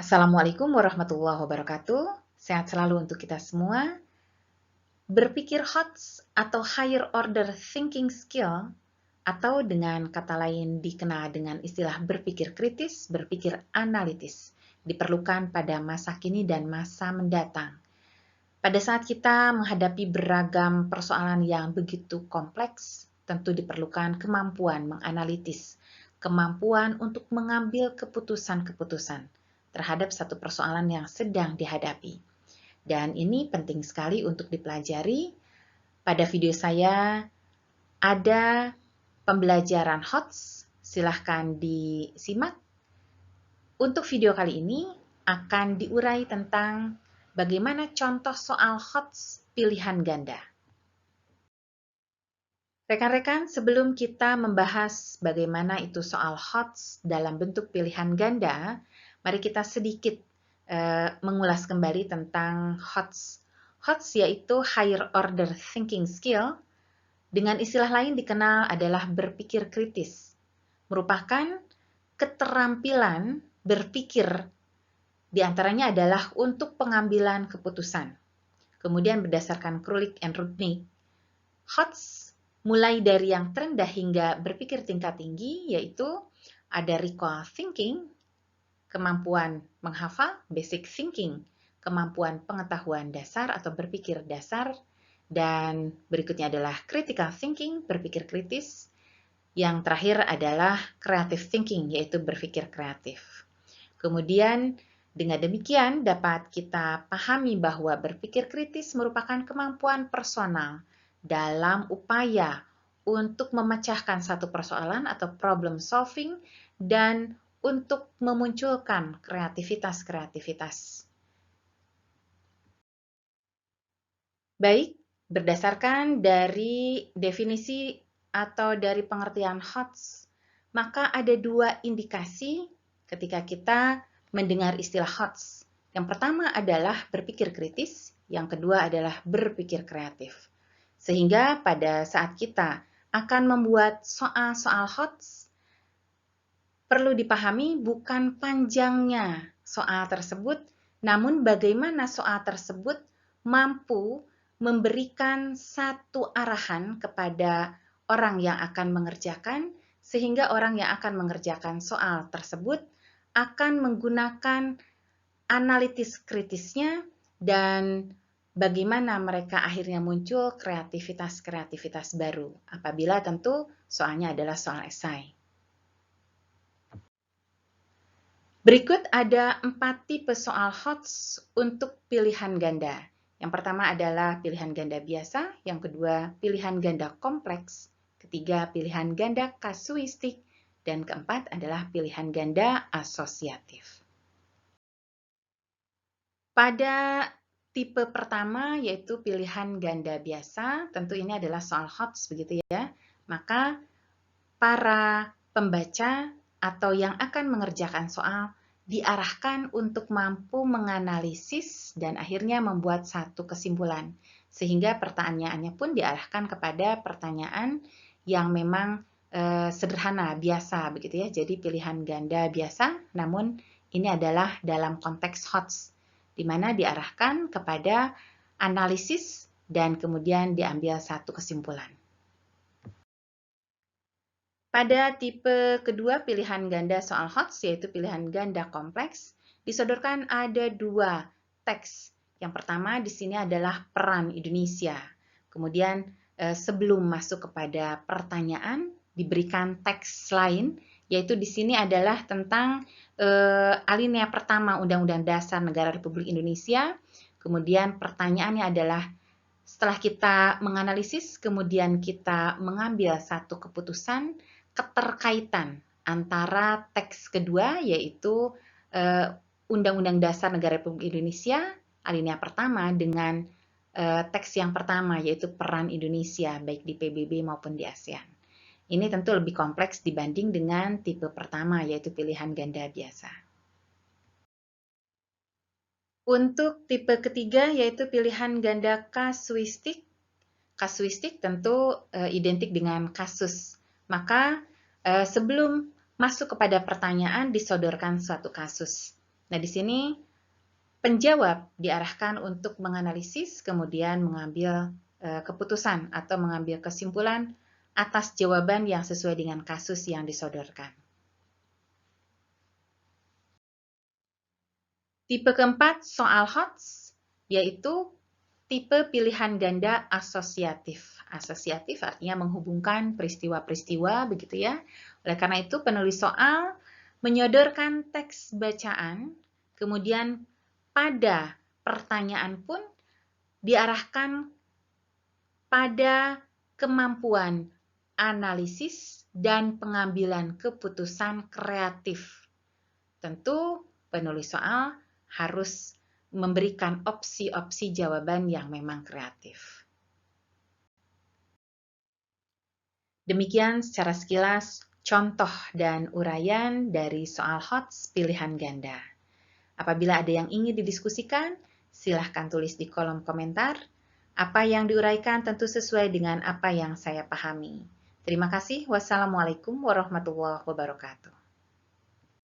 Assalamualaikum warahmatullahi wabarakatuh. Sehat selalu untuk kita semua. Berpikir HOTS atau Higher Order Thinking Skill, atau dengan kata lain dikenal dengan istilah berpikir kritis, berpikir analitis, diperlukan pada masa kini dan masa mendatang. Pada saat kita menghadapi beragam persoalan yang begitu kompleks, tentu diperlukan kemampuan menganalitis, kemampuan untuk mengambil keputusan-keputusan terhadap satu persoalan yang sedang dihadapi. Dan ini penting sekali untuk dipelajari. Pada video saya ada pembelajaran HOTS, silahkan disimak. Untuk video kali ini akan diurai tentang bagaimana contoh soal HOTS pilihan ganda. Rekan-rekan, sebelum kita membahas bagaimana itu soal HOTS dalam bentuk pilihan ganda, mari kita sedikit mengulas kembali tentang HOTS. HOTS yaitu Higher Order Thinking Skill, dengan istilah lain dikenal adalah berpikir kritis, merupakan keterampilan berpikir, diantaranya adalah untuk pengambilan keputusan. Kemudian berdasarkan Krulik and Rudnick, HOTS mulai dari yang terendah hingga berpikir tingkat tinggi, yaitu ada recall thinking, kemampuan menghafal, basic thinking, kemampuan pengetahuan dasar atau berpikir dasar, dan berikutnya adalah critical thinking, berpikir kritis. Yang terakhir adalah creative thinking, yaitu berpikir kreatif. Kemudian dengan demikian dapat kita pahami bahwa berpikir kritis merupakan kemampuan personal dalam upaya untuk memecahkan satu persoalan atau problem solving dan untuk memunculkan kreativitas-kreativitas. Baik, berdasarkan dari definisi atau dari pengertian HOTS, maka ada dua indikasi ketika kita mendengar istilah HOTS. Yang pertama adalah berpikir kritis, yang kedua adalah berpikir kreatif. Sehingga pada saat kita akan membuat soal-soal HOTS, perlu dipahami bukan panjangnya soal tersebut, namun bagaimana soal tersebut mampu memberikan satu arahan kepada orang yang akan mengerjakan, sehingga orang yang akan mengerjakan soal tersebut akan menggunakan analitis kritisnya dan bagaimana mereka akhirnya muncul kreativitas-kreativitas baru, apabila tentu soalnya adalah soal esai. Berikut ada 4 tipe soal HOTS untuk pilihan ganda. Yang pertama adalah pilihan ganda biasa, yang kedua pilihan ganda kompleks, ketiga pilihan ganda kasuistik, dan keempat adalah pilihan ganda asosiatif. Pada tipe pertama yaitu pilihan ganda biasa, tentu ini adalah soal HOTS begitu ya. Maka para pembaca atau yang akan mengerjakan soal diarahkan untuk mampu menganalisis dan akhirnya membuat satu kesimpulan. Sehingga pertanyaannya pun diarahkan kepada pertanyaan yang memang sederhana, biasa begitu ya. Jadi pilihan ganda biasa, namun ini adalah dalam konteks HOTS, di mana diarahkan kepada analisis dan kemudian diambil satu kesimpulan. Pada tipe kedua pilihan ganda soal HOTS, yaitu pilihan ganda kompleks, disodorkan ada 2 teks. Yang pertama di sini adalah peran Indonesia. Kemudian sebelum masuk kepada pertanyaan, diberikan teks lain, yaitu di sini adalah tentang alinea pertama Undang-Undang Dasar Negara Republik Indonesia. Kemudian pertanyaannya adalah setelah kita menganalisis, kemudian kita mengambil satu keputusan, keterkaitan antara teks kedua yaitu Undang-Undang Dasar Negara Republik Indonesia alinea pertama dengan teks yang pertama yaitu peran Indonesia baik di PBB maupun di ASEAN. Ini tentu lebih kompleks dibanding dengan tipe pertama yaitu pilihan ganda biasa. Untuk tipe ketiga yaitu pilihan ganda kasuistik. Kasuistik tentu identik dengan kasus. Maka sebelum masuk kepada pertanyaan disodorkan suatu kasus. Nah, di sini penjawab diarahkan untuk menganalisis, kemudian mengambil keputusan atau mengambil kesimpulan atas jawaban yang sesuai dengan kasus yang disodorkan. Tipe keempat soal HOTS, yaitu tipe pilihan ganda asosiatif. Asosiatif artinya menghubungkan peristiwa-peristiwa, begitu ya. Oleh karena itu, penulis soal menyodorkan teks bacaan, kemudian pada pertanyaan pun diarahkan pada kemampuan analisis dan pengambilan keputusan kreatif. Tentu penulis soal harus memberikan opsi-opsi jawaban yang memang kreatif. Demikian secara sekilas contoh dan uraian dari soal HOTS pilihan ganda. Apabila ada yang ingin didiskusikan, silahkan tulis di kolom komentar. Apa yang diuraikan tentu sesuai dengan apa yang saya pahami. Terima kasih. Wassalamualaikum warahmatullahi wabarakatuh.